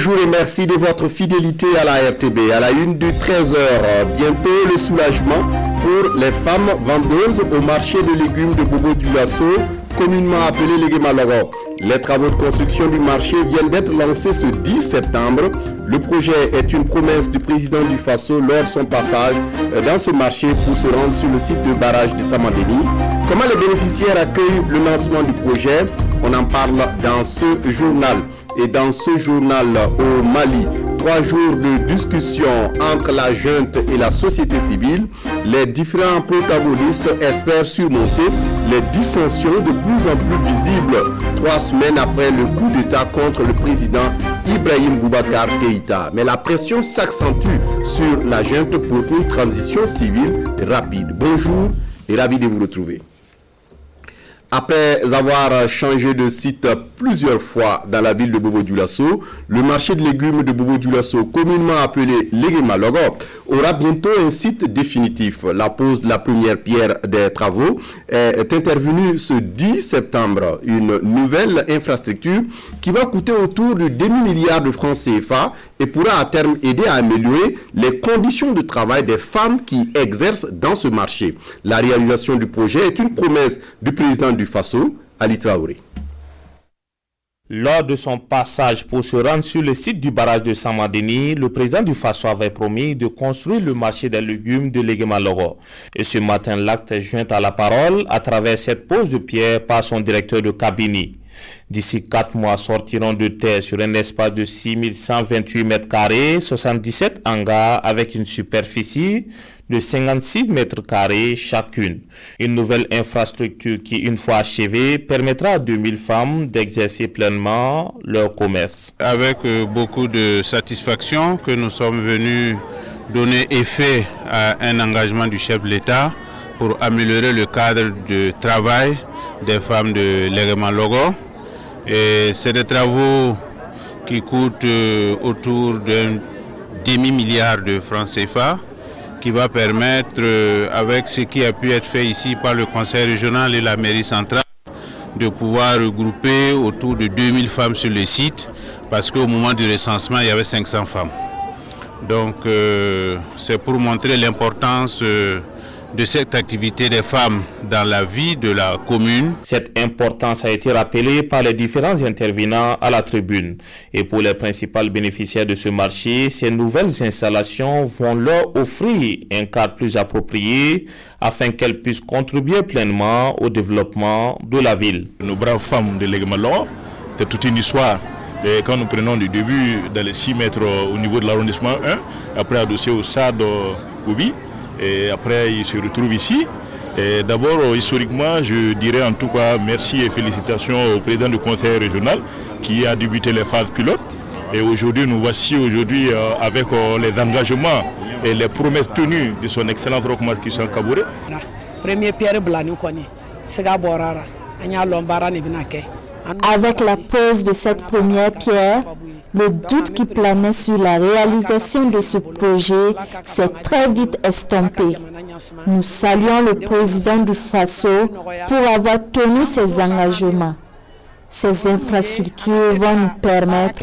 Bonjour et merci de votre fidélité à la RTB. À la une de 13h, bientôt le soulagement pour les femmes vendeuses au marché de légumes de Bobo-Dioulasso, communément appelé Légué-Maloro. Les travaux de construction du marché viennent d'être lancés ce 10 septembre. Le projet est une promesse du président du Faso lors de son passage dans ce marché pour se rendre sur le site de barrage de Samadeni. Comment les bénéficiaires accueillent le lancement du projet? On en parle dans ce journal. Et dans ce journal au Mali, 3 jours de discussion entre la junte et la société civile. Les différents protagonistes espèrent surmonter les dissensions de plus en plus visibles 3 semaines après le coup d'État contre le président Ibrahim Boubacar Keïta. Mais la pression s'accentue sur la junte pour une transition civile rapide. Bonjour et ravi de vous retrouver. Après avoir changé de site plusieurs fois dans la ville de Bobo-Dioulasso, le marché de légumes de Bobo-Dioulasso, communément appelé Légué-Maloro, aura bientôt un site définitif. La pose de la première pierre des travaux est intervenue ce 10 septembre. Une nouvelle infrastructure qui va coûter autour de demi-milliard de francs CFA et pourra à terme aider à améliorer les conditions de travail des femmes qui exercent dans ce marché. La réalisation du projet est une promesse du président du Faso, Ali Traoré. Lors de son passage pour se rendre sur le site du barrage de Samadeni, le président du Faso avait promis de construire le marché des légumes de Légué-Maloro. Et ce matin, l'acte est joint à la parole à travers cette pose de pierre par son directeur de cabinet. D'ici 4 mois sortiront de terre sur un espace de 6128 mètres carrés, 77 hangars avec une superficie de 56 mètres carrés chacune. Une nouvelle infrastructure qui, une fois achevée, permettra à 2000 femmes d'exercer pleinement leur commerce. Avec beaucoup de satisfaction que nous sommes venus donner effet à un engagement du chef de l'État pour améliorer le cadre de travail des femmes de Légué-Maloro. Et c'est des travaux qui coûtent autour d'un demi-milliard de francs CFA, qui va permettre, avec ce qui a pu être fait ici par le conseil régional et la mairie centrale, de pouvoir regrouper autour de 2000 femmes sur le site, parce qu'au moment du recensement, il y avait 500 femmes. Donc c'est pour montrer l'importance de cette activité des femmes dans la vie de la commune. Cette importance a été rappelée par les différents intervenants à la tribune. Et pour les principaux bénéficiaires de ce marché, ces nouvelles installations vont leur offrir un cadre plus approprié afin qu'elles puissent contribuer pleinement au développement de la ville. Nos braves femmes de Légué-Maloro, c'est toute une histoire. Et quand nous prenons du début dans les 6 mètres au niveau de l'arrondissement 1, après adossé au stade Boubi, et après il se retrouve ici. D'abord, historiquement, je dirais en tout cas merci et félicitations au président du conseil régional qui a débuté les phases pilotes. Et aujourd'hui, nous voici avec les engagements et les promesses tenues de son excellence Roch-Marc Christian Kaboré. Première pierre blanche, c'est Gaborara, Avec la pose de cette première pierre, le doute qui planait sur la réalisation de ce projet s'est très vite estompé. Nous saluons le président du Faso pour avoir tenu ses engagements. Ces infrastructures vont nous permettre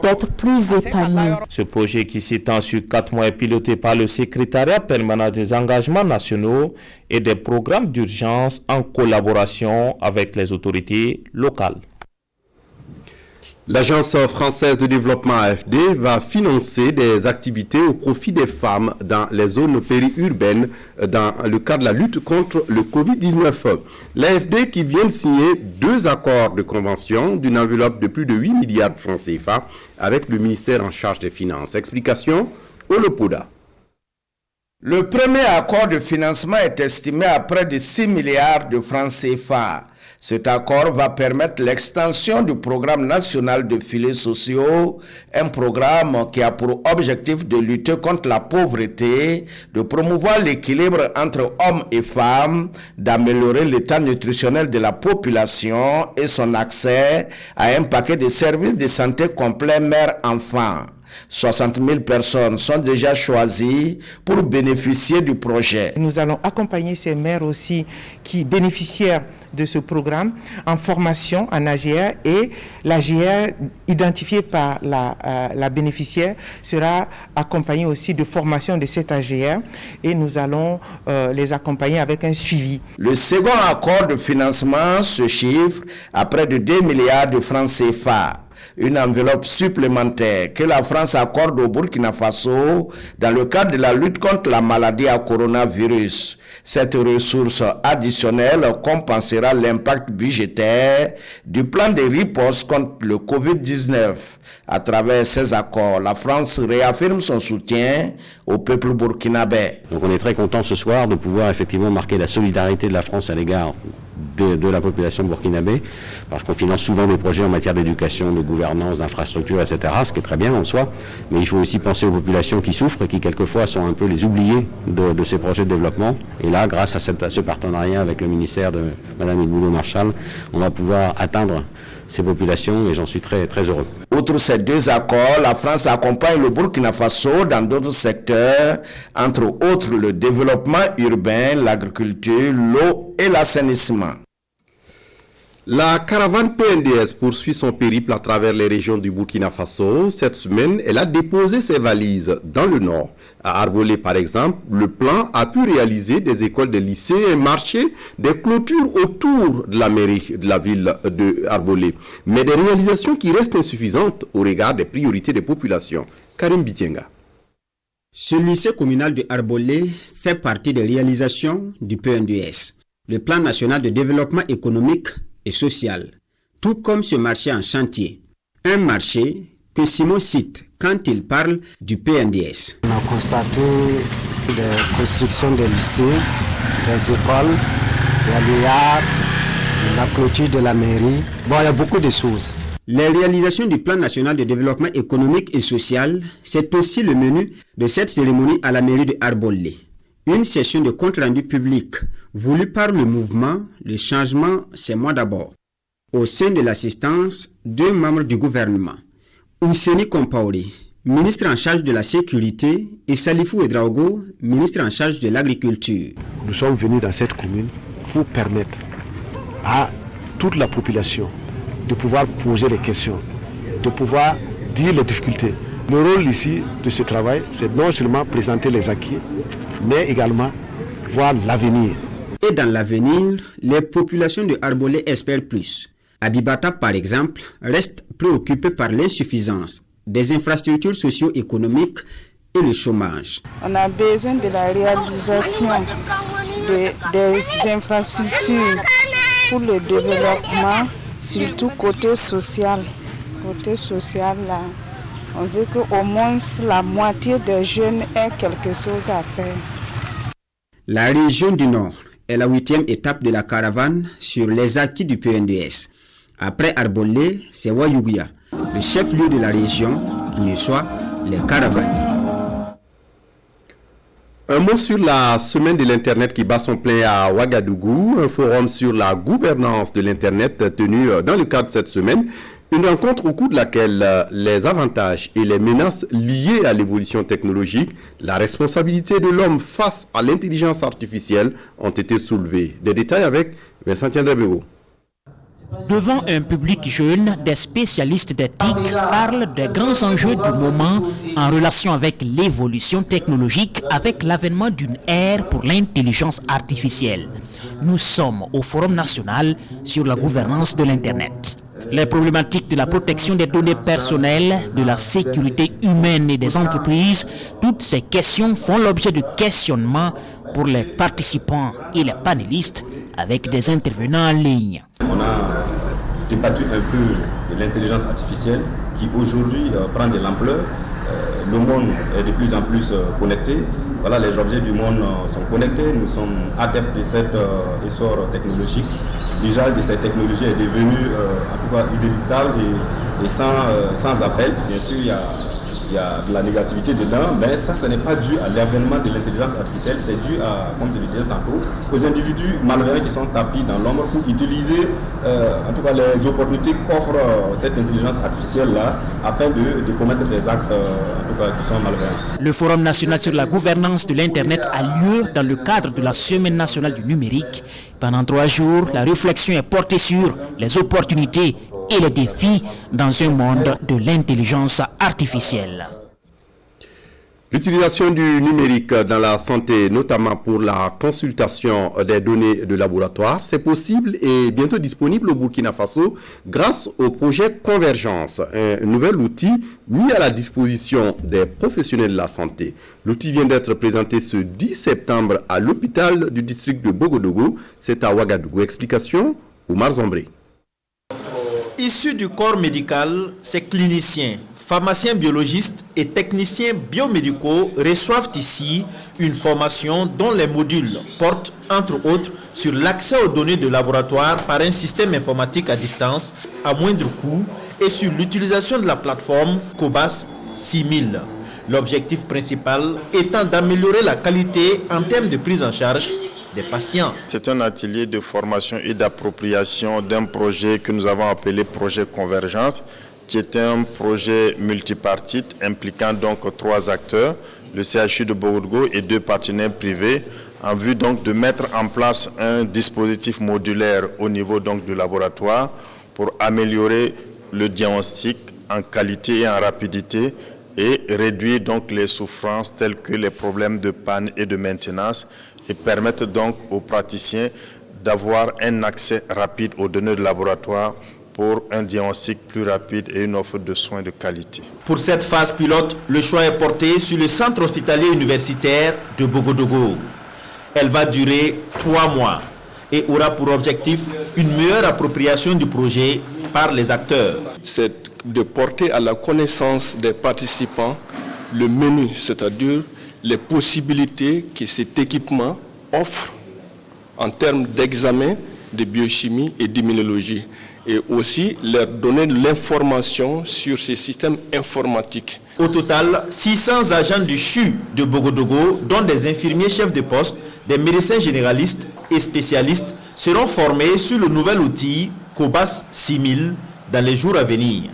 d'être plus épanouis. Ce projet qui s'étend sur 4 mois est piloté par le secrétariat permanent des engagements nationaux et des programmes d'urgence en collaboration avec les autorités locales. L'Agence française de développement AFD va financer des activités au profit des femmes dans les zones périurbaines dans le cadre de la lutte contre le Covid-19. L'AFD qui vient de signer 2 accords de convention d'une enveloppe de plus de 8 milliards de francs CFA avec le ministère en charge des Finances. Explication, Olopoda. Le premier accord de financement est estimé à près de 6 milliards de francs CFA. Cet accord va permettre l'extension du programme national de filets sociaux, un programme qui a pour objectif de lutter contre la pauvreté, de promouvoir l'équilibre entre hommes et femmes, d'améliorer l'état nutritionnel de la population et son accès à un paquet de services de santé complet mère-enfant. 60 000 personnes sont déjà choisies pour bénéficier du projet. Nous allons accompagner ces mères aussi qui bénéficiaires de ce programme en formation en AGR, et l'AGR identifiée par la bénéficiaire sera accompagnée aussi de formation de cette AGR, et nous allons les accompagner avec un suivi. Le second accord de financement se chiffre à près de 2 milliards de francs CFA. Une enveloppe supplémentaire que la France accorde au Burkina Faso dans le cadre de la lutte contre la maladie à coronavirus. Cette ressource additionnelle compensera l'impact budgétaire du plan de riposte contre le Covid-19. À travers ces accords, la France réaffirme son soutien au peuple burkinabé. Donc on est très content ce soir de pouvoir effectivement marquer la solidarité de la France à l'égard de la population burkinabé, parce qu'on finance souvent des projets en matière d'éducation, de gouvernance, d'infrastructure, etc., ce qui est très bien en soi, mais il faut aussi penser aux populations qui souffrent et qui quelquefois sont un peu les oubliés de ces projets de développement. Et là, grâce à ce partenariat avec le ministère de Mme Edmundo Marshall, on va pouvoir atteindre ces populations, et j'en suis très, très heureux. Outre ces deux accords, la France accompagne le Burkina Faso dans d'autres secteurs, entre autres le développement urbain, l'agriculture, l'eau et l'assainissement. La caravane PNDS poursuit son périple à travers les régions du Burkina Faso. Cette semaine, elle a déposé ses valises dans le nord. À Arbolé, par exemple, le plan a pu réaliser des écoles, des lycées, un marché, des clôtures autour de la mairie de la ville de Arbolé. Mais des réalisations qui restent insuffisantes au regard des priorités des populations. Karim Bitienga. Ce lycée communal de Arbolé fait partie des réalisations du PNDS, le plan national de développement économique et social, tout comme ce marché en chantier. Un marché que Simon cite quand il parle du PNDS. On a constaté des constructions des lycées, des écoles, des milliards, la clôture de la mairie. Bon, il y a beaucoup de choses. Les réalisations du plan national de développement économique et social, c'est aussi le menu de cette cérémonie à la mairie de Arbolé. Une session de compte-rendu public voulue par le mouvement Le Changement, c'est moi d'abord. Au sein de l'assistance, 2 membres du gouvernement, Ouseni Kompaoré, ministre en charge de la sécurité, et Salifou Edraogo, ministre en charge de l'agriculture. Nous sommes venus dans cette commune pour permettre à toute la population de pouvoir poser des questions, de pouvoir dire les difficultés. Le rôle ici de ce travail, c'est non seulement présenter les acquis, mais également voir l'avenir. Et dans l'avenir, les populations de Arbolé espèrent plus. Abibata, par exemple, reste préoccupé par l'insuffisance des infrastructures socio-économiques et le chômage. On a besoin de la réalisation des infrastructures pour le développement, surtout côté social. Côté social, là, on veut qu'au moins la moitié des jeunes aient quelque chose à faire. La région du Nord est la 8e étape de la caravane sur les acquis du PNDS. Après Arbolé, c'est Wayouguia, le chef-lieu de la région, qui reçoit les caravaniers. Un mot sur la semaine de l'Internet qui bat son plein à Ouagadougou, un forum sur la gouvernance de l'Internet tenu dans le cadre de cette semaine. Une rencontre au cours de laquelle les avantages et les menaces liées à l'évolution technologique, la responsabilité de l'homme face à l'intelligence artificielle ont été soulevés. Des détails avec Vincent Tiendrebego. Devant un public jeune, des spécialistes des TIC parlent des grands enjeux du moment en relation avec l'évolution technologique, avec l'avènement d'une ère pour l'intelligence artificielle. Nous sommes au Forum national sur la gouvernance de l'Internet. Les problématiques de la protection des données personnelles, de la sécurité humaine et des entreprises, toutes ces questions font l'objet de questionnements pour les participants et les panélistes avec des intervenants en ligne. On a débattu un peu de l'intelligence artificielle qui aujourd'hui prend de l'ampleur. Le monde est de plus en plus connecté. Voilà, les objets du monde sont connectés. Nous sommes adeptes de cet essor technologique. L'usage de cette technologie est devenu en tout cas inévitable et sans appel. Bien sûr, il y a il y a de la négativité dedans, mais ça, ce n'est pas dû à l'avènement de l'intelligence artificielle, c'est dû à, comme je le disais tantôt, aux individus malveillants qui sont tapis dans l'ombre pour utiliser en tout cas les opportunités qu'offre cette intelligence artificielle-là afin de commettre des actes en tout cas, qui sont malveillants. Le Forum national sur la gouvernance de l'Internet a lieu dans le cadre de la Semaine nationale du numérique. Pendant 3 jours, la réflexion est portée sur les opportunités et les défis dans un monde de l'intelligence artificielle. L'utilisation du numérique dans la santé, notamment pour la consultation des données de laboratoire, c'est possible et bientôt disponible au Burkina Faso grâce au projet Convergence, un nouvel outil mis à la disposition des professionnels de la santé. L'outil vient d'être présenté ce 10 septembre à l'hôpital du district de Bogodogo, c'est à Ouagadougou. Explication, Oumar Zombré. Issus du corps médical, ces cliniciens, pharmaciens biologistes et techniciens biomédicaux reçoivent ici une formation dont les modules portent entre autres sur l'accès aux données de laboratoire par un système informatique à distance à moindre coût et sur l'utilisation de la plateforme Cobas 6000. L'objectif principal étant d'améliorer la qualité en termes de prise en charge des patients. C'est un atelier de formation et d'appropriation d'un projet que nous avons appelé projet Convergence, qui est un projet multipartite impliquant donc 3 acteurs, le CHU de Bogodougou et 2 partenaires privés, en vue donc de mettre en place un dispositif modulaire au niveau donc du laboratoire pour améliorer le diagnostic en qualité et en rapidité et réduire donc les souffrances telles que les problèmes de panne et de maintenance et permettre donc aux praticiens d'avoir un accès rapide aux données de laboratoire pour un diagnostic plus rapide et une offre de soins de qualité. Pour cette phase pilote, le choix est porté sur le centre hospitalier universitaire de Bogodougou. Elle va durer 3 mois et aura pour objectif une meilleure appropriation du projet par les acteurs. C'est de porter à la connaissance des participants le menu, c'est-à-dire les possibilités que cet équipement offre en termes d'examen de biochimie et d'immunologie, et aussi leur donner de l'information sur ces systèmes informatiques. Au total, 600 agents du CHU de Bogodougou, dont des infirmiers chefs de poste, des médecins généralistes et spécialistes, seront formés sur le nouvel outil Cobas 6000 dans les jours à venir.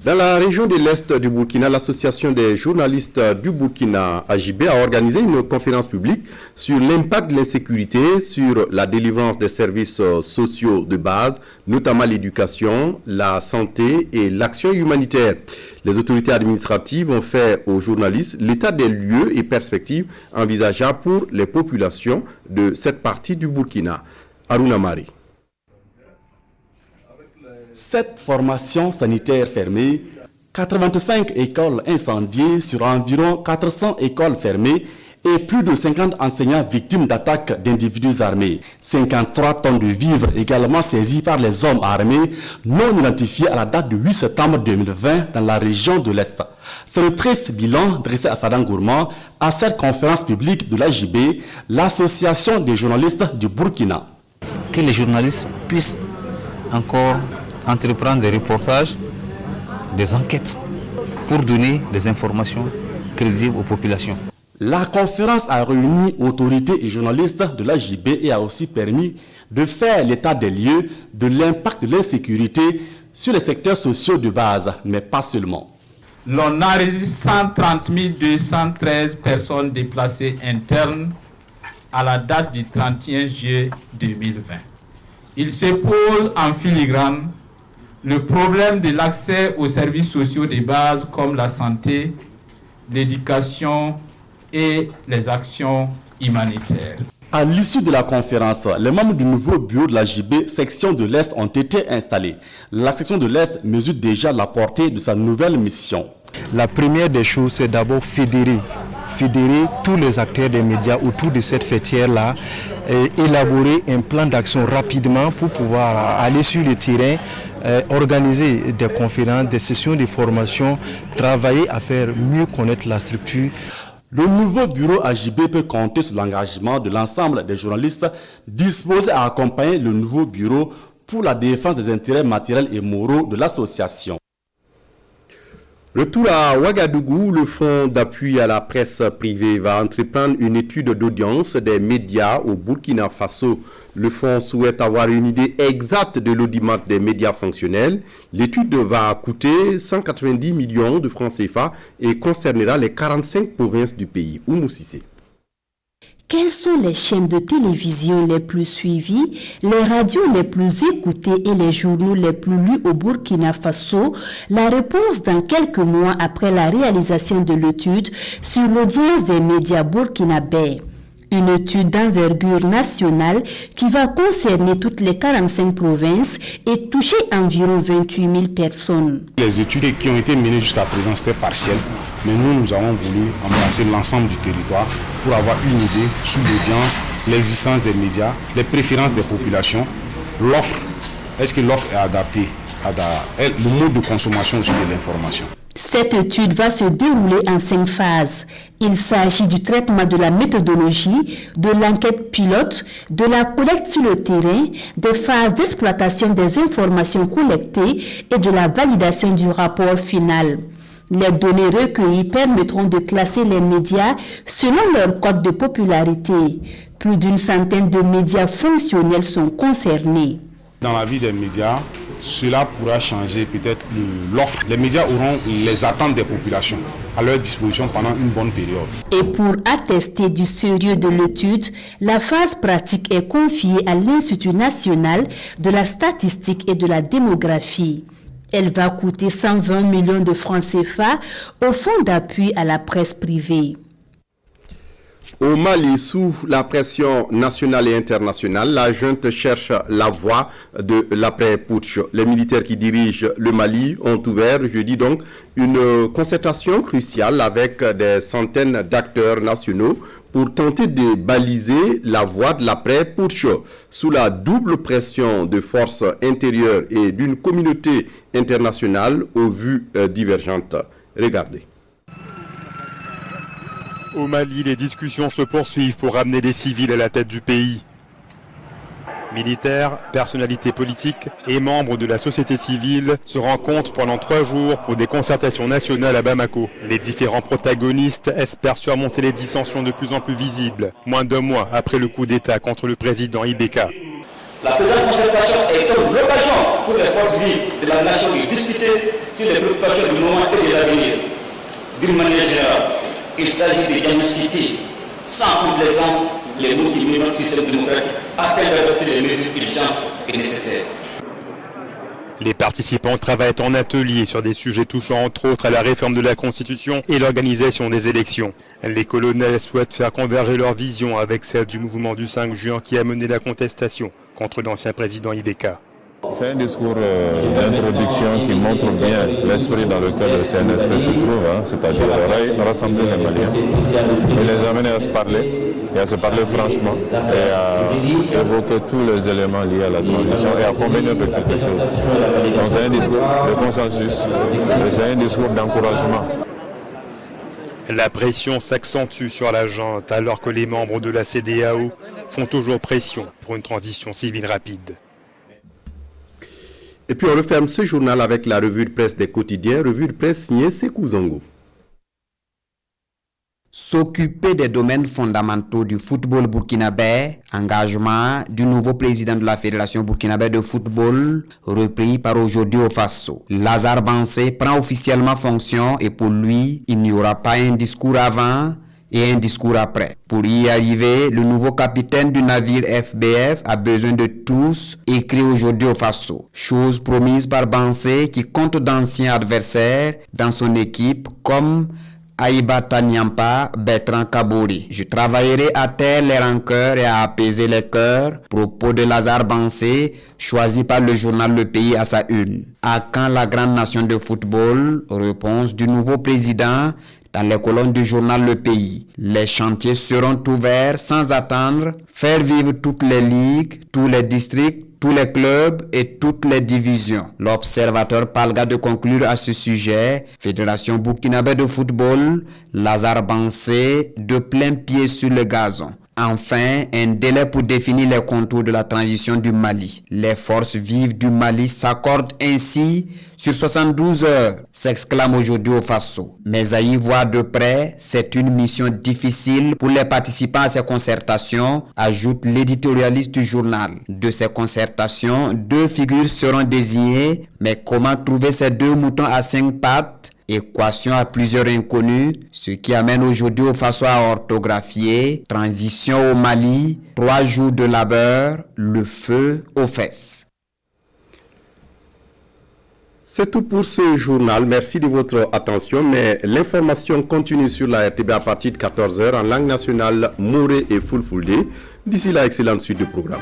Dans la région de l'Est du Burkina, l'Association des journalistes du Burkina, AJB, a organisé une conférence publique sur l'impact de l'insécurité sur la délivrance des services sociaux de base, notamment l'éducation, la santé et l'action humanitaire. Les autorités administratives ont fait aux journalistes l'état des lieux et perspectives envisageables pour les populations de cette partie du Burkina. Aruna Mari. Cette formation sanitaire fermée, 85 écoles incendiées sur environ 400 écoles fermées et plus de 50 enseignants victimes d'attaques d'individus armés. 53 tonnes de vivres également saisies par les hommes armés non identifiés à la date du 8 septembre 2020 dans la région de l'Est. C'est le triste bilan dressé à Fadangourma à cette conférence publique de l'AJB, l'Association des journalistes du Burkina. Que les journalistes puissent encore entreprendre des reportages, des enquêtes pour donner des informations crédibles aux populations. La conférence a réuni autorités et journalistes de l'AJB et a aussi permis de faire l'état des lieux de l'impact de l'insécurité sur les secteurs sociaux de base, mais pas seulement. L'on a enregistré 130 213 personnes déplacées internes à la date du 31 juillet 2020. Il se pose en filigrane le problème de l'accès aux services sociaux de base comme la santé, l'éducation et les actions humanitaires. À l'issue de la conférence, les membres du nouveau bureau de la JB section de l'Est ont été installés. La section de l'Est mesure déjà la portée de sa nouvelle mission. La première des choses, c'est d'abord fédérer tous les acteurs des médias autour de cette fêtière-là, et élaborer un plan d'action rapidement pour pouvoir aller sur le terrain, organiser des conférences, des sessions de formation, travailler à faire mieux connaître la structure. Le nouveau bureau AJB peut compter sur l'engagement de l'ensemble des journalistes disposés à accompagner le nouveau bureau pour la défense des intérêts matériels et moraux de l'association. Retour à Ouagadougou, le Fonds d'appui à la presse privée va entreprendre une étude d'audience des médias au Burkina Faso. Le fonds souhaite avoir une idée exacte de l'audimat des médias fonctionnels. L'étude va coûter 190 millions de francs CFA et concernera les 45 provinces du pays. Oumou Sissé. Quelles sont les chaînes de télévision les plus suivies, les radios les plus écoutées et les journaux les plus lus au Burkina Faso? La réponse dans quelques mois après la réalisation de l'étude sur l'audience des médias burkinabés. Une étude d'envergure nationale qui va concerner toutes les 45 provinces et toucher environ 28 000 personnes. Les études qui ont été menées jusqu'à présent, c'était partiel, mais nous avons voulu embrasser l'ensemble du territoire pour avoir une idée sur l'audience, l'existence des médias, les préférences des populations, l'offre. Est-ce que l'offre est adaptée à le mode de consommation aussi de l'information? Cette étude va se dérouler en 5 phases. Il s'agit du traitement de la méthodologie, de l'enquête pilote, de la collecte sur le terrain, des phases d'exploitation des informations collectées et de la validation du rapport final. Les données recueillies permettront de classer les médias selon leur code de popularité. Plus d'une centaine de médias fonctionnels sont concernés. Dans la vie des médias, cela pourra changer peut-être l'offre. Les médias auront les attentes des populations à leur disposition pendant une bonne période. Et pour attester du sérieux de l'étude, la phase pratique est confiée à l'Institut national de la statistique et de la démographie. Elle va coûter 120 millions de francs CFA au Fonds d'appui à la presse privée. Au Mali, sous la pression nationale et internationale, la junte cherche la voie de l'après-putsch. Les militaires qui dirigent le Mali ont ouvert, jeudi donc, une concertation cruciale avec des centaines d'acteurs nationaux pour tenter de baliser la voie de l'après-putsch. Sous la double pression de forces intérieures et d'une communauté internationale aux vues divergentes. Regardez. Au Mali, les discussions se poursuivent pour ramener des civils à la tête du pays. Militaires, personnalités politiques et membres de la société civile se rencontrent pendant 3 jours pour des concertations nationales à Bamako. Les différents protagonistes espèrent surmonter les dissensions de plus en plus visibles, moins d'1 mois après le coup d'État contre le président Ibeka. La présente concertation est une occasion pour les forces vives de la nation de discuter sur les préoccupations du moment et de l'avenir. D'une manière générale, il s'agit de diagnostiquer sans complaisance les mots qui minent notre système démocratique afin d'adopter les mesures urgentes et nécessaires. Les participants travaillent en atelier sur des sujets touchant entre autres à la réforme de la Constitution et l'organisation des élections. Les colonels souhaitent faire converger leur vision avec celle du mouvement du 5 juin qui a mené la contestation contre l'ancien président Ibeka. C'est un discours d'introduction qui montre bien l'esprit dans lequel le CNSP se trouve, c'est-à-dire rassembler les Maliens et les amener à se parler, et à se parler franchement, et à évoquer tous les éléments liés à la transition et à convenir de quelque chose. Donc c'est un discours de consensus, c'est un discours d'encouragement. La pression s'accentue sur la junte alors que les membres de la CEDEAO font toujours pression pour une transition civile rapide. Et puis on referme ce journal avec la revue de presse des quotidiens, revue de presse signée Sekou Zongo. S'occuper des domaines fondamentaux du football burkinabé, engagement du nouveau président de la Fédération burkinabé de football, repris par aujourd'hui au Faso. Lazare Bansé prend officiellement fonction et pour lui, il n'y aura pas un discours avant et un discours après. Pour y arriver, le nouveau capitaine du navire FBF a besoin de tous, écrit aujourd'hui au Faso. Chose promise par Bansé qui compte d'anciens adversaires dans son équipe comme Aïbata Nyampa, Bertrand Kabouri. Je travaillerai à taire les rancœurs et à apaiser les cœurs. Propos de Lazare Bansé, choisi par le journal Le Pays à sa une. À quand la grande nation de football? Réponse du nouveau président dans les colonnes du journal Le Pays. Les chantiers seront ouverts sans attendre. Faire vivre toutes les ligues, tous les districts, tous les clubs et toutes les divisions. L'observateur parlera de conclure à ce sujet. Fédération burkinabé de football, Lazare Bansé de plein pied sur le gazon. Enfin, un délai pour définir les contours de la transition du Mali. Les forces vives du Mali s'accordent ainsi sur 72 heures, s'exclame aujourd'hui au Faso. Mais à y voir de près, c'est une mission difficile pour les participants à ces concertations, ajoute l'éditorialiste du journal. De ces concertations, 2 figures seront désignées, mais comment trouver ces 2 moutons à 5 pattes? Équation à plusieurs inconnus, ce qui amène aujourd'hui au Faso à orthographier. Transition au Mali, 3 jours de labeur, le feu aux fesses. C'est tout pour ce journal. Merci de votre attention. Mais l'information continue sur la RTB à partir de 14h en langue nationale, Moré et Fulfulde. D'ici là, excellente suite du programme.